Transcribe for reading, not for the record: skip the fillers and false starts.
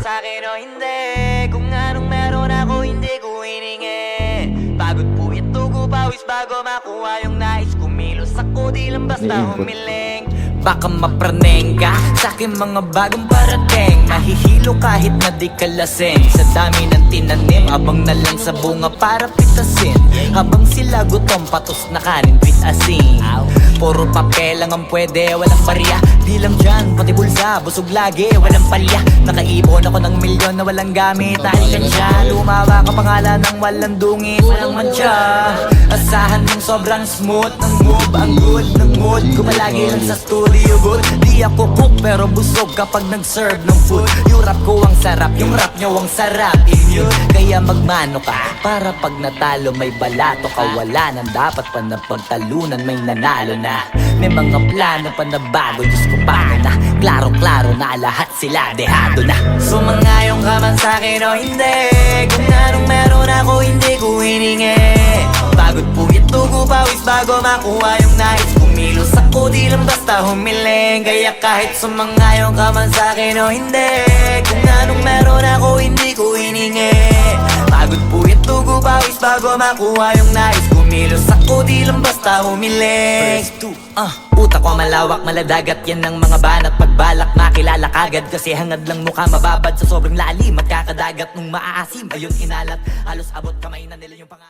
sa'kin o hindi. Kung anong meron ako hindi ko hiningi. Pagod po ito ko pawis bago makuha yung nais. Kumilos ako di lang basta humiling. Baka mapraneng ka sa'kin mga bagong parating. Mahihilo kahit na di ka lasing. Sa dami ng tinanim, abang na lang sa bunga para pitasin. Habang sila gutom, patos na kanin with asin. Puro papel lang ang pwede, walang barya. Di lang dyan, pati bulsa, busog lagi, walang palya. Nakaipon ako ng milyon na walang gamit. Alkansya, lumawa ka pangalan ng walang dungit. Walang mantya, asahan mong sobrang smooth. Ang move, ang good ng mood. Kumalagi lang sa studio booth. Di ako cook pero busog kapag nag-serve ng food. Yung rap ko ang sarap, yung rap nyo ang sarap. Immune, kaya magmano ka para pag natalo may balato ka. Wala nang dapat pa na pagtalunan, may nanalo na. May mga plano pa na bago, Diyos ko paano na. Klaro-klaro na lahat sila dehado na. Sumangayon ka man sa'kin o hindi. Kung anong meron ako hindi ko hiningi. Pagod po ito ko pawis bago makuha yung nais. Kumilos ako di lang basta humiling. Kaya kahit sumangayon ka man sa'kin o hindi. Kung anong meron ako hindi ko hiningi. Pagod po ito ko pawis bago makuha yung nais. Kumilos ako di lang basta humiling. Utak ko malawak, maladagat yan ng mga banat. Pagbalak makilala kagad kasi hangad lang mukha mababad. Sa sobrang lalim at kakadagat nung maaasim ayun inalat. Halos abot kamay na nila yung pangarap.